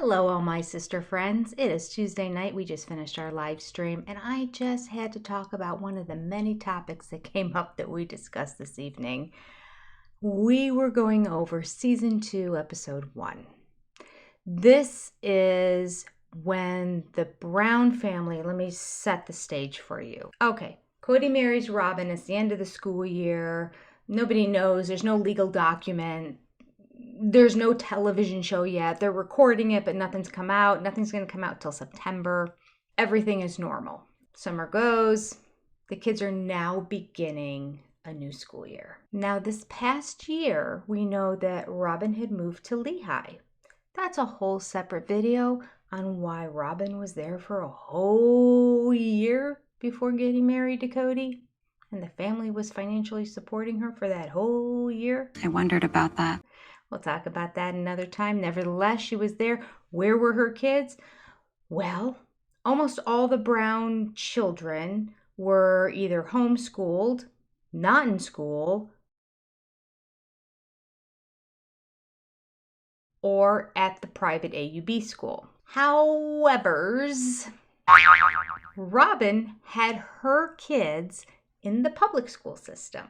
Hello, all my sister friends. It is Tuesday night. We just finished our live stream, and I just had to talk about one of the many topics that came up that we discussed this evening. We were going over Season 2, Episode 1. This is when the Brown family, let me set the stage for you. Okay, Cody marries Robyn. It's the end of the school year. Nobody knows. There's no legal document. There's no television show yet. They're recording it, but nothing's come out. Nothing's going to come out till September. Everything is normal. Summer goes. The kids are now beginning a new school year. Now, this past year, we know that Robyn had moved to Lehigh. That's a whole separate video on why Robyn was there for a whole year before getting married to Cody. And the family was financially supporting her for that whole year. I wondered about that. We'll talk about that another time. Nevertheless, she was there. Where were her kids? Well, almost all the Brown children were either homeschooled, not in school, or at the private AUB school. However, Robyn had her kids in the public school system.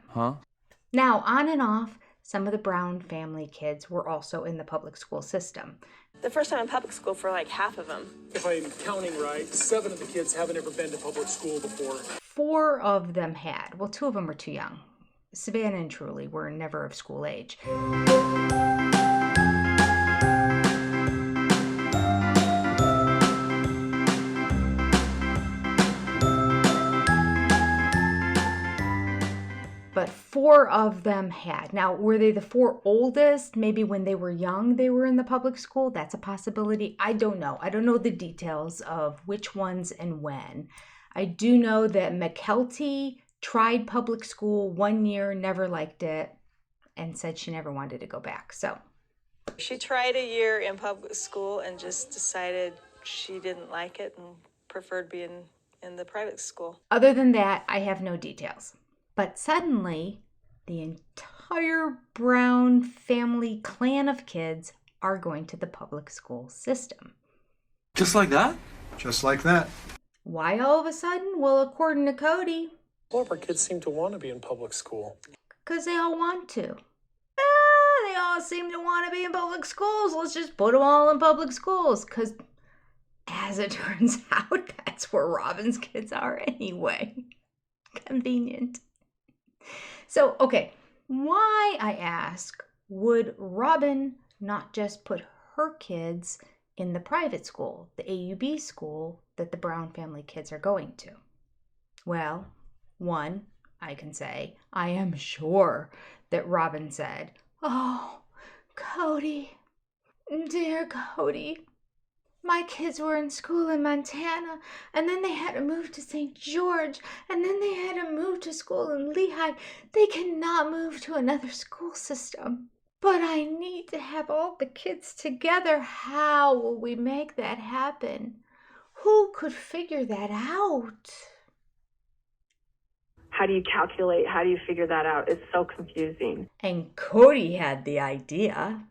Now, on and off, some of the Brown family kids were also in the public school system. The first time in public school for like half of them. If I'm counting right, 7 of the kids haven't ever been to public school before. 4 of them had. Well, 2 of them were too young. Savannah and Truly were never of school age. But 4 of them had. Now, were they the 4 oldest? Maybe when they were young, they were in the public school. That's a possibility. I don't know. I don't know the details of which ones and when. I do know that McKelty tried public school 1 year, never liked it, and said she never wanted to go back. So She tried a year in public school and just decided she didn't like it and preferred being in the private school. Other than that, I have no details. But suddenly, the entire Brown family clan of kids are going to the public school system. Just like that? Just like that. Why all of a sudden? Well, according to Cody, All of our kids seem to want to be in public school. because they all want to. They all seem to want to be in public schools. Let's just put them all in public schools. Because as it turns out, that's where Robyn's kids are anyway. Convenient. So, okay, why, I ask, would Robyn not just put her kids in the private school, the AUB school that the Brown family kids are going to? Well, one, I can say, I am sure that Robyn said, "Oh, Cody, dear Cody, my kids were in school in Montana, and then they had to move to St. George, and then they had to move to school in Lehigh. They cannot move to another school system. But I need to have all the kids together. How will we make that happen? Who could figure that out?" How do you calculate? How do you figure that out? It's so confusing. And Cody had the idea.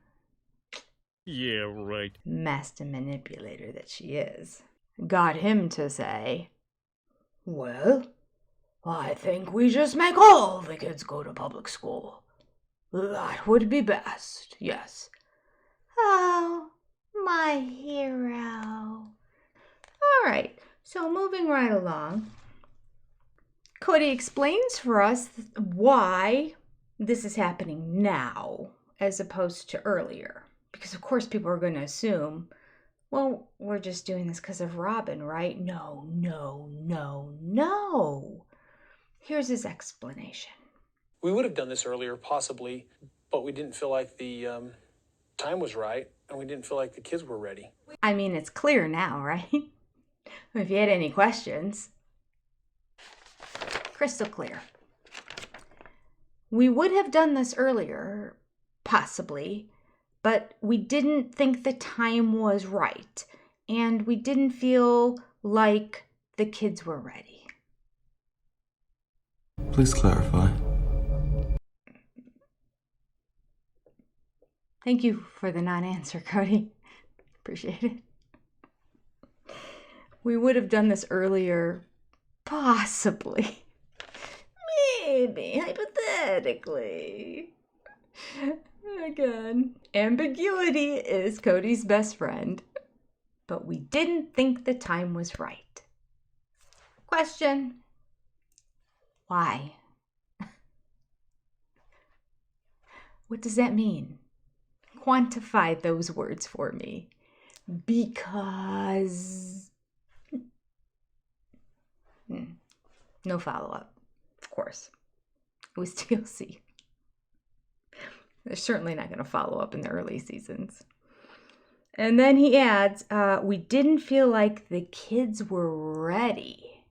Yeah, right. Master manipulator that she is. Got him to say, "Well, I think we just make all the kids go to public school. That would be best, yes." Oh, my hero. All right, so moving right along, Cody explains for us why this is happening now as opposed to earlier. Because, of course, people are going to assume, well, we're just doing this because of Robyn, right? No, no, no, no. Here's his explanation. We would have done this earlier, possibly, but we didn't feel like the time was right, and we didn't feel like the kids were ready. I mean, it's clear now, right? If you had any questions, crystal clear. We would have done this earlier, possibly, but we didn't think the time was right, and we didn't feel like the kids were ready. Please clarify. Thank you for the non-answer, Cody. Appreciate it. We would have done this earlier, possibly. Maybe, hypothetically. Again, ambiguity is Cody's best friend, but we didn't think the time was right. Question: why? What does that mean? Quantify those words for me. Because... No follow-up, of course. It was TLC. They're certainly not going to follow up in the early seasons. And then he adds, we didn't feel like the kids were ready.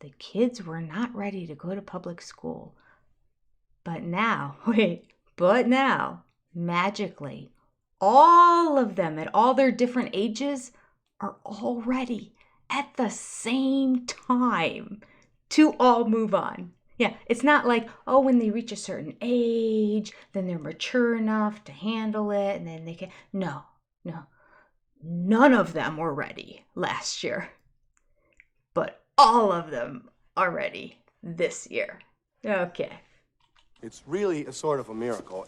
The kids were not ready to go to public school. But now, magically, all of them at all their different ages are all ready at the same time to all move on. Yeah, it's not like, oh, when they reach a certain age, then they're mature enough to handle it, and then they can... No. None of them were ready last year. But all of them are ready this year. Okay. It's really a sort of a miracle.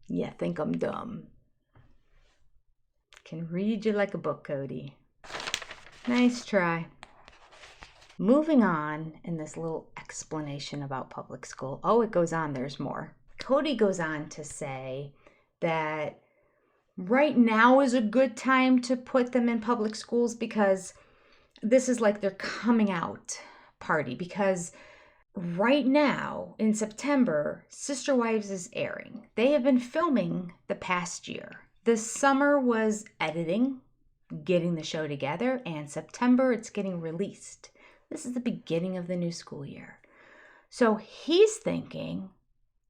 Yeah, think I'm dumb. Can read you like a book, Cody. Nice try. Moving on in this little explanation about public school. Oh, it goes on. There's more. Cody goes on to say that right now is a good time to put them in public schools because this is like their coming out party. Because right now in September, Sister Wives is airing. They have been filming the past year. This summer was editing, getting the show together, and September it's getting released. This is the beginning of the new school year. So he's thinking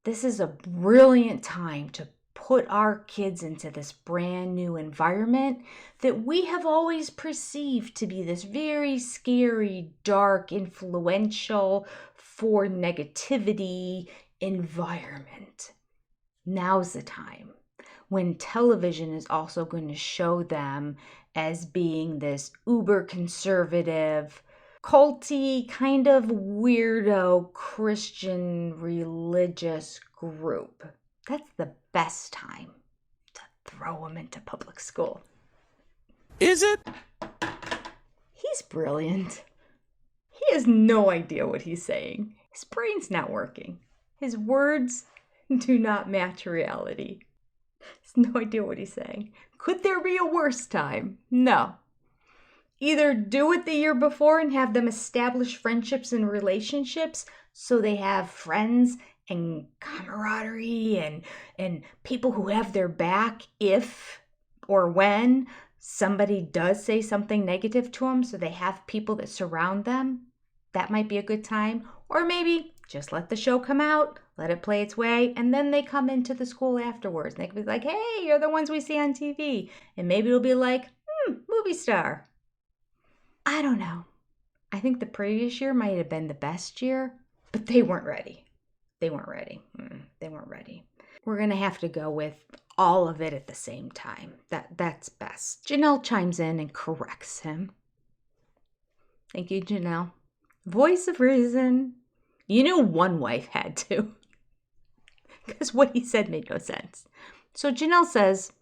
this is a brilliant time to put our kids into this brand new environment that we have always perceived to be this very scary, dark, influential, for negativity environment. Now's the time when television is also going to show them as being this uber conservative, culty, kind of weirdo Christian religious group. That's the best time to throw them into public school. Is it? He's brilliant. He has no idea what he's saying. His brain's not working. His words do not match reality. He has no idea what he's saying. Could there be a worse time? No. Either do it the year before and have them establish friendships and relationships so they have friends and camaraderie and people who have their back if or when somebody does say something negative to them, so they have people that surround them. That might be a good time. Or maybe just let the show come out, let it play its way, and then they come into the school afterwards. And they can be like, hey, you're the ones we see on TV. And maybe it'll be like, movie star. I don't know. I think the previous year might have been the best year, but they weren't ready. They weren't ready. We're going to have to go with all of it at the same time. That's best. Janelle chimes in and corrects him. Thank you, Janelle. Voice of reason. You knew one wife had to. Because what he said made no sense. So Janelle says,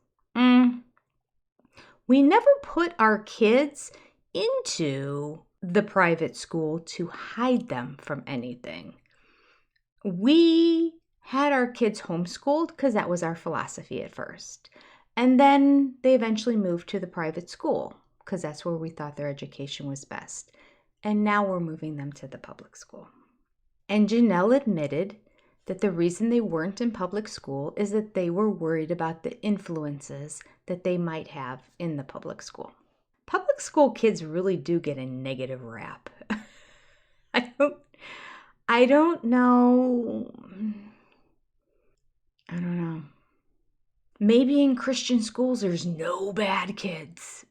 we never put our kids into the private school to hide them from anything. We had our kids homeschooled because that was our philosophy at first. And then they eventually moved to the private school because that's where we thought their education was best. And now we're moving them to the public school. And Janelle admitted that the reason they weren't in public school is that they were worried about the influences that they might have in the public school. Public school kids really do get a negative rap. I don't know. Maybe in Christian schools there's no bad kids,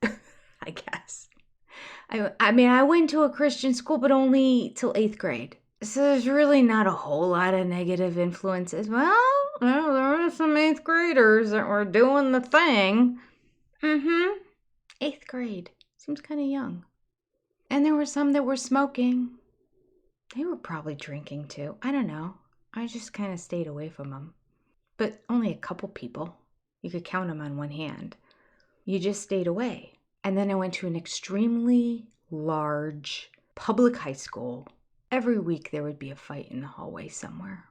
I guess. I went to a Christian school, but only till 8th grade. So there's really not a whole lot of negative influences. Well, Well, there were some 8th graders that were doing the thing. 8th grade. Seems kind of young. And there were some that were smoking. They were probably drinking too. I don't know. I just kind of stayed away from them. But only a couple people. You could count them on one hand. You just stayed away. And then I went to an extremely large public high school. Every week there would be a fight in the hallway somewhere.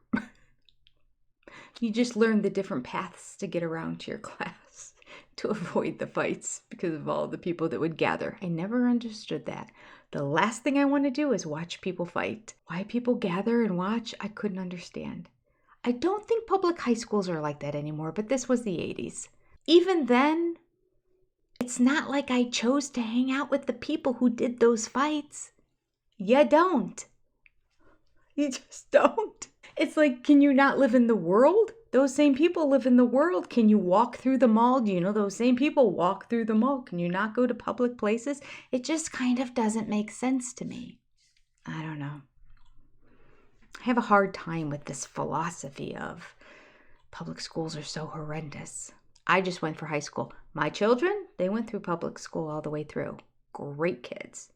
You just learned the different paths to get around to your class to avoid the fights because of all the people that would gather. I never understood that. The last thing I want to do is watch people fight. Why people gather and watch, I couldn't understand. I don't think public high schools are like that anymore, but this was the 80s. Even then, it's not like I chose to hang out with the people who did those fights. You don't. You just don't. It's like, can you not live in the world? Those same people live in the world. Can you walk through the mall? Do you know those same people walk through the mall? Can you not go to public places? It just kind of doesn't make sense to me. I don't know. I have a hard time with this philosophy of public schools are so horrendous. I just went for high school. My children, they went through public school all the way through. Great kids.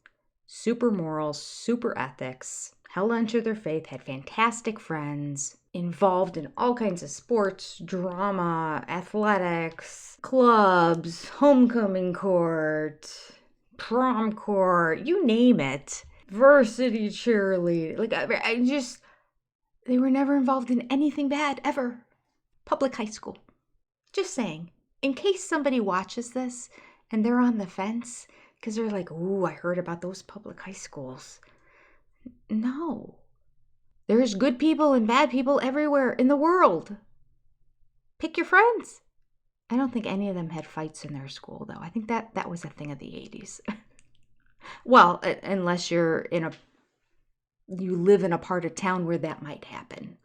Super morals, super ethics. Held on to their faith, had fantastic friends, involved in all kinds of sports, drama, athletics, clubs, homecoming court, prom court, you name it. Varsity cheerleading. They were never involved in anything bad, ever. Public high school. Just saying, in case somebody watches this and they're on the fence, because they're like, ooh, I heard about those public high schools. No. There's good people and bad people everywhere in the world. Pick your friends. I don't think any of them had fights in their school, though. I think that was a thing of the 80s. Well, unless you live in a part of town where that might happen.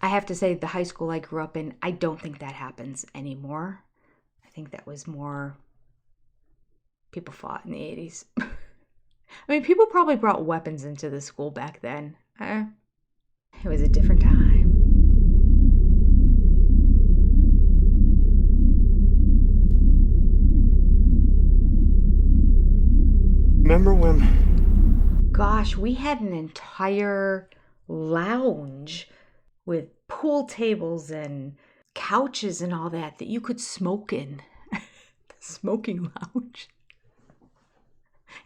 I have to say, the high school I grew up in, I don't think that happens anymore. I think that was more people fought in the 80s. I mean, people probably brought weapons into the school back then. It was a different time. Remember when? Gosh, we had an entire lounge with pool tables and couches and all that you could smoke in. The smoking lounge.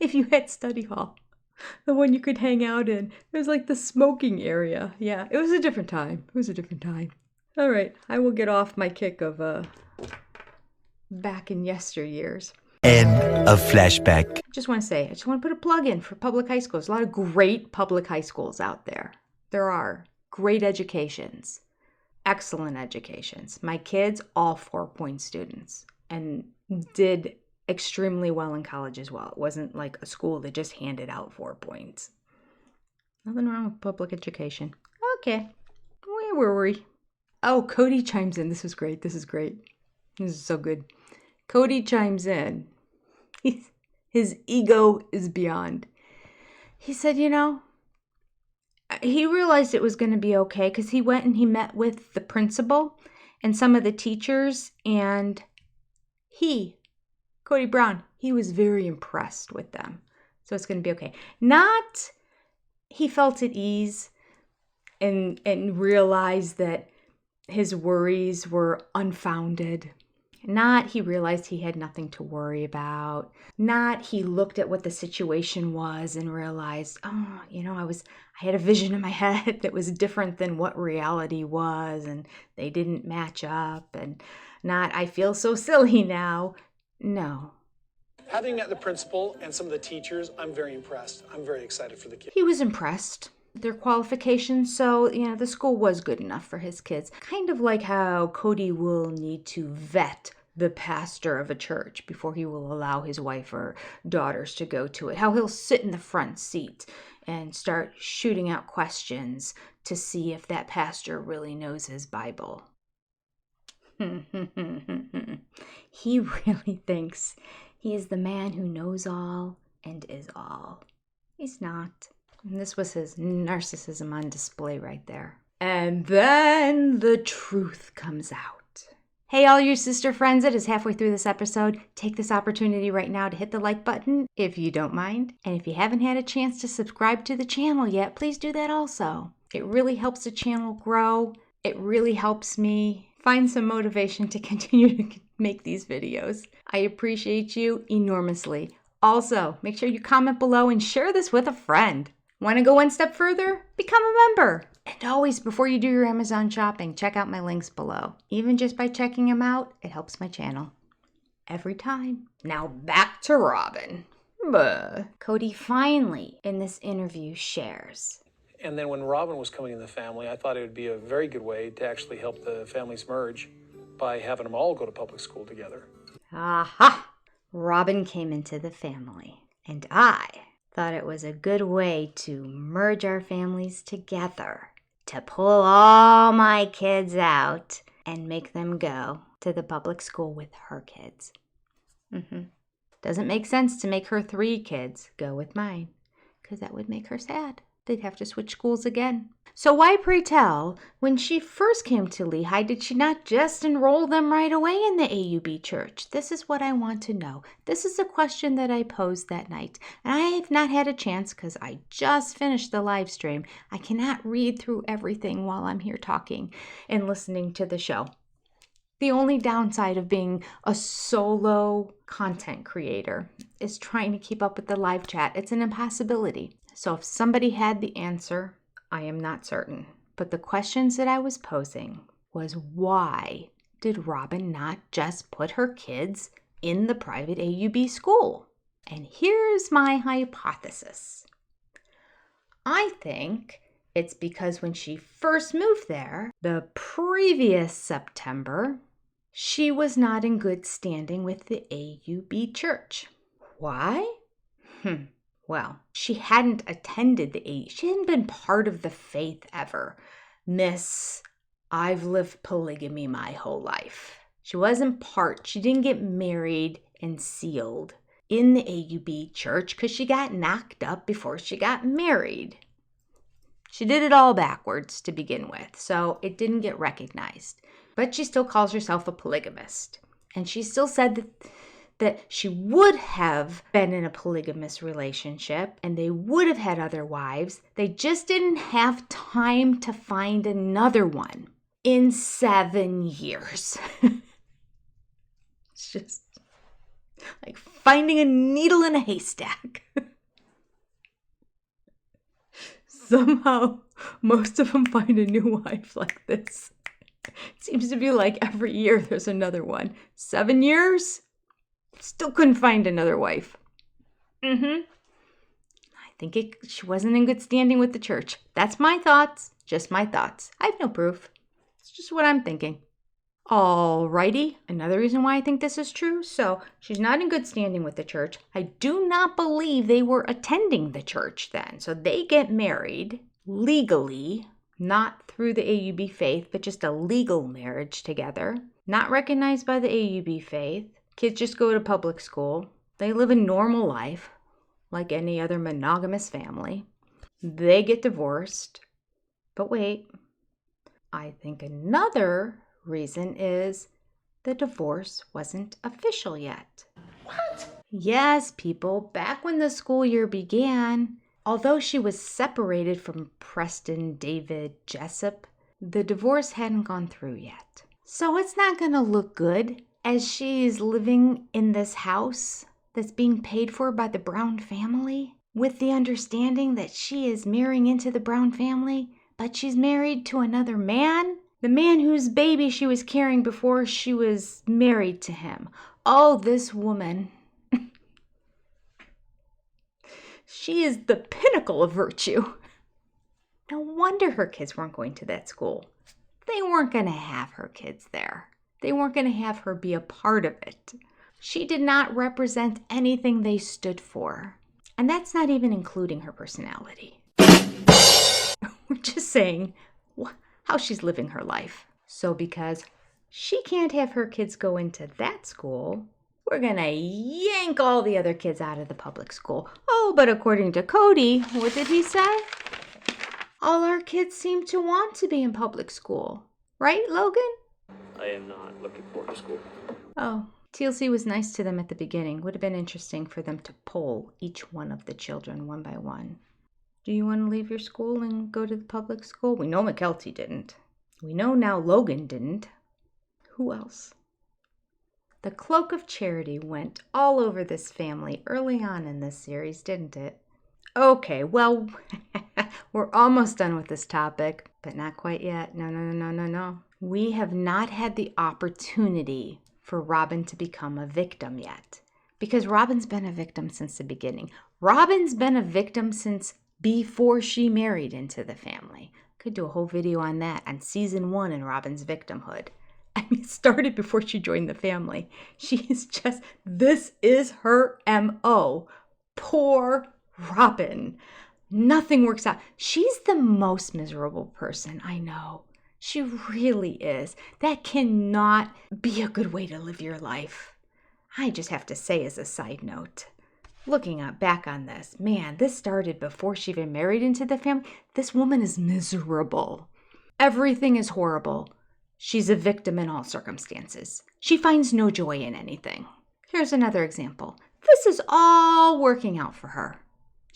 If you had study hall, the one you could hang out in. It was like the smoking area. Yeah, it was a different time. All right, I will get off my kick of back in yesteryears. End of flashback. I just want to put a plug in for public high schools. A lot of great public high schools out there. There are great educations, excellent educations. My kids, all 4-point students, and did extremely well in college as well. It wasn't like a school that just handed out 4 points. Nothing wrong with public education. Okay, where were we? Oh, Cody chimes in. This is great. This is so good. Cody chimes in. His ego is beyond. He said, he realized it was going to be okay because he went and he met with the principal and some of the teachers, and Cody Brown, he was very impressed with them. So it's going to be okay. Not he felt at ease and realized that his worries were unfounded. Not he realized he had nothing to worry about. Not he looked at what the situation was and realized, I had a vision in my head that was different than what reality was, and they didn't match up. And not I feel so silly now. No. Having met the principal and some of the teachers, I'm very impressed. I'm very excited for the kids. He was impressed with their qualifications, so, the school was good enough for his kids. Kind of like how Cody will need to vet the pastor of a church before he will allow his wife or daughters to go to it. How he'll sit in the front seat and start shooting out questions to see if that pastor really knows his Bible. He really thinks he is the man who knows all and is all. He's not. And this was his narcissism on display right there. And then the truth comes out. Hey, all you sister friends that is halfway through this episode, take this opportunity right now to hit the like button if you don't mind. And if you haven't had a chance to subscribe to the channel yet, please do that also. It really helps the channel grow. It really helps me find some motivation to continue to make these videos. I appreciate you enormously. Also, make sure you comment below and share this with a friend. Want to go one step further? Become a member. And always, before you do your Amazon shopping, check out my links below. Even just by checking them out, it helps my channel. Every time. Now back to Robyn. Cody finally, in this interview, shares. And then when Robyn was coming in the family, I thought it would be a very good way to actually help the families merge by having them all go to public school together. Aha! Robyn came into the family, and I thought it was a good way to merge our families together, to pull all my kids out and make them go to the public school with her kids. Doesn't make sense to make her 3 kids go with mine, because that would make her sad. They'd have to switch schools again. So why, pray tell, when she first came to Lehigh, did she not just enroll them right away in the AUB church? This is what I want to know. This is a question that I posed that night. And I have not had a chance because I just finished the live stream. I cannot read through everything while I'm here talking and listening to the show. The only downside of being a solo content creator is trying to keep up with the live chat. It's an impossibility. So if somebody had the answer, I am not certain. But the questions that I was posing was, why did Robyn not just put her kids in the private AUB school? And here's my hypothesis. I think it's because when she first moved there, the previous September, she was not in good standing with the AUB church. Why? Well, she hadn't attended the AUB. She hadn't been part of the faith ever. Miss, I've lived polygamy my whole life. She wasn't part. She didn't get married and sealed in the AUB church because she got knocked up before she got married. She did it all backwards to begin with, so it didn't get recognized. But she still calls herself a polygamist. And she still said that she would have been in a polygamous relationship and they would have had other wives. They just didn't have time to find another one in 7 years. It's just like finding a needle in a haystack. Somehow, most of them find a new wife like this. It seems to be like every year there's another one. 7 years? Still couldn't find another wife. I think she wasn't in good standing with the church. That's my thoughts. Just my thoughts. I have no proof. It's just what I'm thinking. Alrighty. Another reason why I think this is true. So she's not in good standing with the church. I do not believe they were attending the church then. So they get married legally, not through the AUB faith, but just a legal marriage together. Not recognized by the AUB faith. Kids just go to public school. They live a normal life, like any other monogamous family. They get divorced. But wait, I think another reason is the divorce wasn't official yet. What? Yes, people, back when the school year began, although she was separated from Preston David Jessup, the divorce hadn't gone through yet. So it's not going to look good as she's living in this house that's being paid for by the Brown family, with the understanding that she is marrying into the Brown family, but she's married to another man, the man whose baby she was carrying before she was married to him. Oh, this woman. She is the pinnacle of virtue. No wonder her kids weren't going to that school. They weren't going to have her kids there. They weren't going to have her be a part of it. She did not represent anything they stood for. And that's not even including her personality. We're just saying how she's living her life. So because she can't have her kids go into that school, we're going to yank all the other kids out of the public school. Oh, but according to Cody, what did he say? All our kids seem to want to be in public school. Right, Logan? I am not looking forward to school. Oh, TLC was nice to them at the beginning. Would have been interesting for them to poll each one of the children one by one. Do you want to leave your school and go to the public school? We know McKelty didn't. We know now Logan didn't. Who else? The cloak of charity went all over this family early on in this series, didn't it? Okay, well, we're almost done with this topic, but not quite yet. No. We have not had the opportunity for Robyn to become a victim yet, because Robyn's been a victim since the beginning. Robyn's been a victim since before she married into the family. Could do a whole video on that, on season 1 in Robyn's victimhood. I mean, it started before she joined the family. This is her MO. Poor Robyn. Nothing works out. She's the most miserable person I know. She really is. That cannot be a good way to live your life. I just have to say as a side note, looking back on this, man, this started before she even married into the family. This woman is miserable. Everything is horrible. She's a victim in all circumstances. She finds no joy in anything. Here's another example. This is all working out for her.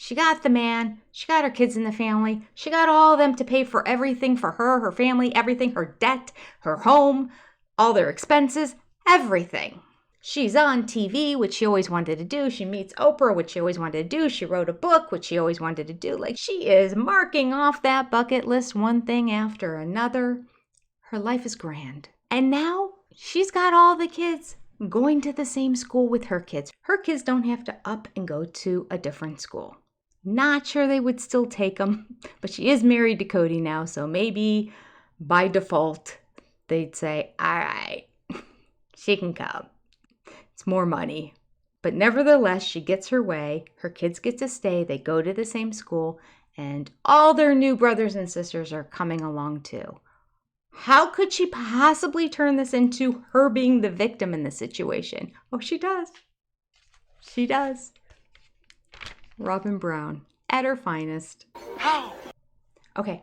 She got the man, she got her kids in the family, she got all of them to pay for everything for her, her family, everything, her debt, her home, all their expenses, everything. She's on TV, which she always wanted to do. She meets Oprah, which she always wanted to do. She wrote a book, which she always wanted to do. Like, she is marking off that bucket list one thing after another. Her life is grand. And now she's got all the kids going to the same school with her kids. Her kids don't have to up and go to a different school. Not sure they would still take them, but she is married to Cody now, so maybe by default they'd say, all right, she can come. It's more money. But nevertheless, she gets her way. Her kids get to stay. They go to the same school, and all their new brothers and sisters are coming along too. How could she possibly turn this into her being the victim in the situation? Oh, she does. She does. Robyn Brown, at her finest. How? Okay.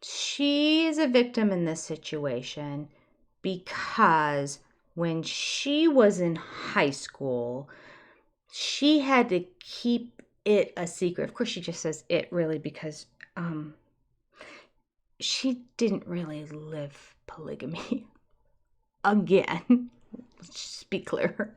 She is a victim in this situation because when she was in high school, she had to keep it a secret. Of course, she just says it really because she didn't really live polygamy. Again, let's just be clear.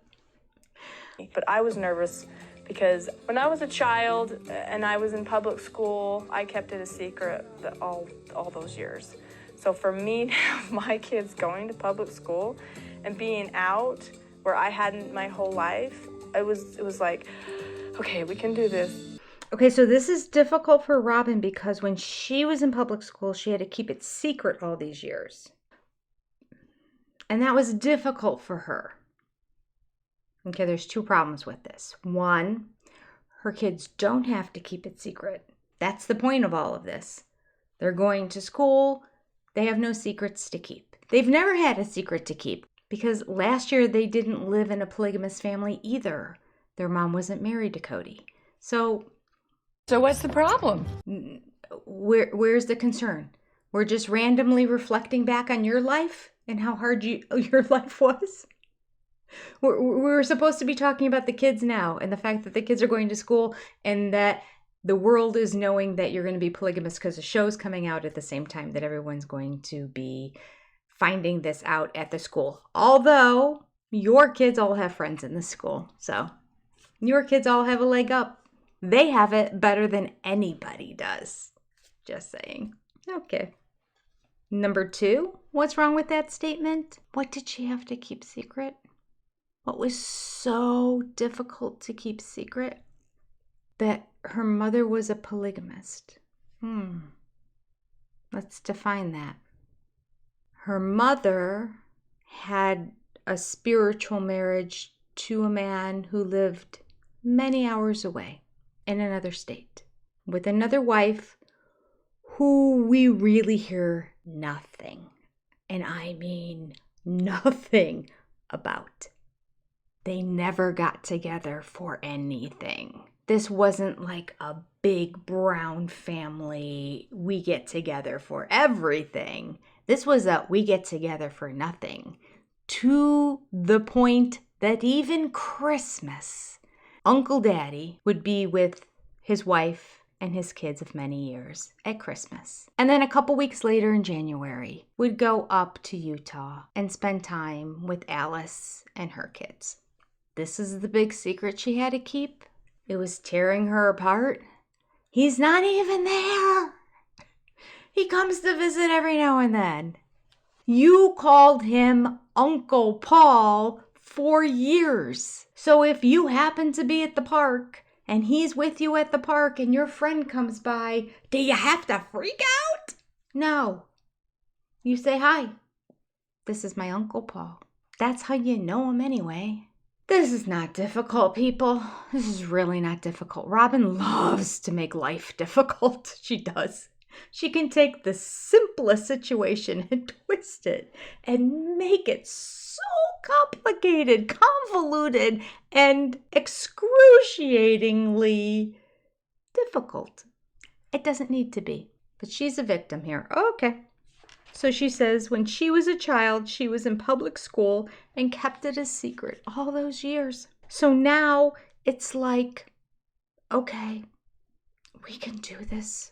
But I was nervous because when I was a child and I was in public school, I kept it a secret all those years. So for me to have my kids going to public school and being out where I hadn't my whole life, it was like, okay, we can do this. Okay, so this is difficult for Robyn because when she was in public school, she had to keep it secret all these years. And that was difficult for her. Okay, there's 2 problems with this. 1, her kids don't have to keep it secret. That's the point of all of this. They're going to school. They have no secrets to keep. They've never had a secret to keep because last year they didn't live in a polygamous family either. Their mom wasn't married to Cody. So what's the problem? Where's the concern? We're just randomly reflecting back on your life and how hard your life was? We're supposed to be talking about the kids now and the fact that the kids are going to school and that the world is knowing that you're going to be polygamous because the show's coming out at the same time that everyone's going to be finding this out at the school. Although your kids all have friends in the school. So your kids all have a leg up. They have it better than anybody does. Just saying. Okay. Number 2, what's wrong with that statement? What did she have to keep secret? What was so difficult to keep secret? That her mother was a polygamist. Let's define that. Her mother had a spiritual marriage to a man who lived many hours away in another state with another wife who we really hear nothing, and I mean nothing about. They never got together for anything. This wasn't like a big Brown family, we get together for everything. This was a we get together for nothing. To the point that even Christmas, Uncle Daddy would be with his wife and his kids of many years at Christmas. And then a couple weeks later in January, would go up to Utah and spend time with Alice and her kids. This is the big secret she had to keep. It was tearing her apart. He's not even there. He comes to visit every now and then. You called him Uncle Paul for years. So if you happen to be at the park and he's with you at the park and your friend comes by, do you have to freak out? No. You say, hi, this is my Uncle Paul. That's how you know him anyway. This is not difficult, people. This is really not difficult. Robyn loves to make life difficult. She does. She can take the simplest situation and twist it and make it so complicated, convoluted, and excruciatingly difficult. It doesn't need to be. But she's a victim here. Okay. So she says when she was a child, she was in public school and kept it a secret all those years. So now it's like, okay, we can do this.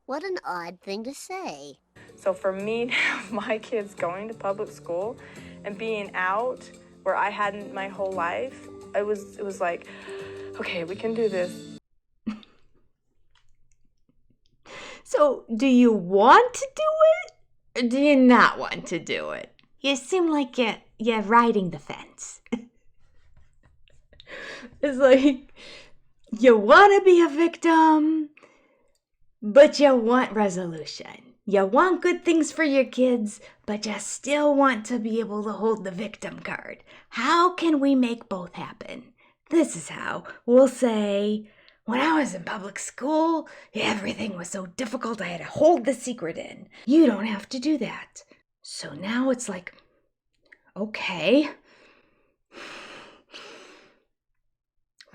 What an odd thing to say. So for me to have my kids going to public school and being out where I hadn't my whole life, it was like, okay, we can do this. So do you want to do it? Or do you not want to do it? You seem like you're riding the fence. It's like, you want to be a victim, but you want resolution. You want good things for your kids, but you still want to be able to hold the victim card. How can we make both happen? This is how. We'll say, when I was in public school, everything was so difficult I had to hold the secret in. You don't have to do that. So now it's like, okay,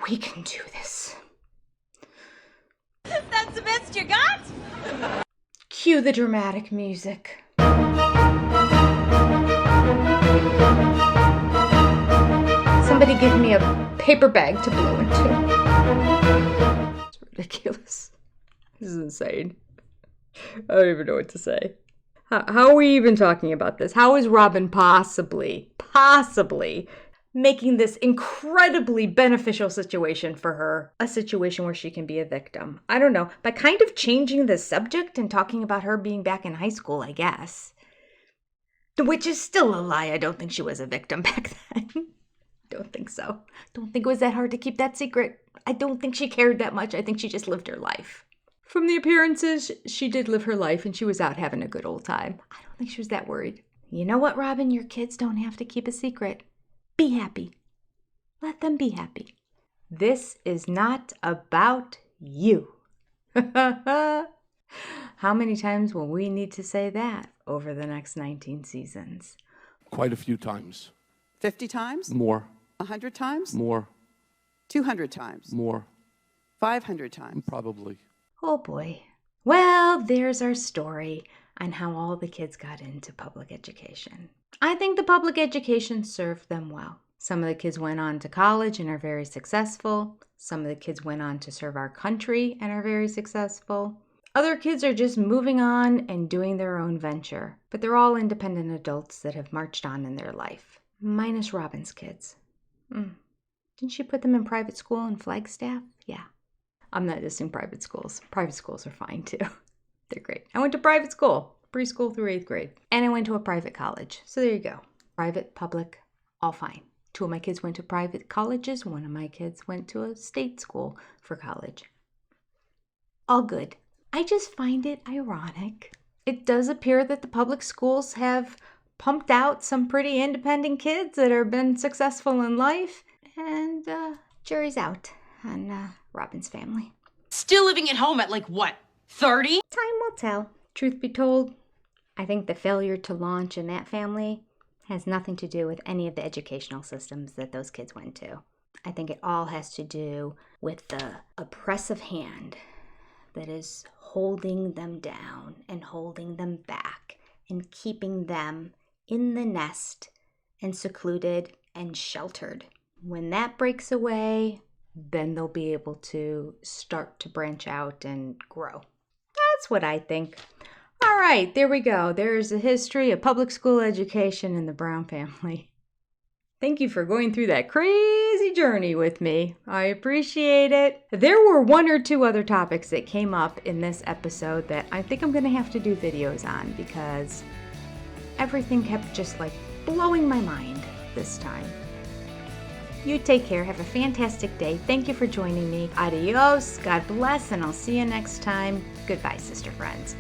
we can do this. That's the best you got? Cue the dramatic music. Somebody give me a paper bag to blow into. It's ridiculous. This is insane. I don't even know what to say. How are we even talking about this? How is Robyn possibly making this incredibly beneficial situation for her a situation where she can be a victim? I don't know. By kind of changing the subject and talking about her being back in high school, I guess. Which is still a lie. I don't think she was a victim back then. Don't think so. Don't think it was that hard to keep that secret. I don't think she cared that much. I think she just lived her life. From the appearances, she did live her life and she was out having a good old time. I don't think she was that worried. You know what, Robyn? Your kids don't have to keep a secret. Be happy. Let them be happy. This is not about you. How many times will we need to say that over the next 19 seasons? Quite a few times. 50 times? More. 100 times? More. 200 times? More. 500 times? Probably. Oh boy. Well, there's our story on how all the kids got into public education. I think the public education served them well. Some of the kids went on to college and are very successful. Some of the kids went on to serve our country and are very successful. Other kids are just moving on and doing their own venture. But they're all independent adults that have marched on in their life. Minus Robyn's kids. Didn't she put them in private school in Flagstaff? Yeah. I'm not dissing private schools. Private schools are fine too. They're great. I went to private school, preschool through 8th grade. And I went to a private college. So there you go. Private, public, all fine. 2 of my kids went to private colleges. 1 of my kids went to a state school for college. All good. I just find it ironic. It does appear that the public schools have pumped out some pretty independent kids that have been successful in life. And jury's out on Robyn's family. Still living at home at like what, 30? Time will tell. Truth be told, I think the failure to launch in that family has nothing to do with any of the educational systems that those kids went to. I think it all has to do with the oppressive hand that is holding them down and holding them back and keeping them in the nest and secluded and sheltered. When that breaks away, then they'll be able to start to branch out and grow. That's what I think. All right, there we go. There's a history of public school education in the Brown family. Thank you for going through that crazy journey with me. I appreciate it. There were one or two other topics that came up in this episode that I think I'm going to have to do videos on because everything kept just like blowing my mind this time. You take care. Have a fantastic day. Thank you for joining me. Adios. God bless, and I'll see you next time. Goodbye, sister friends.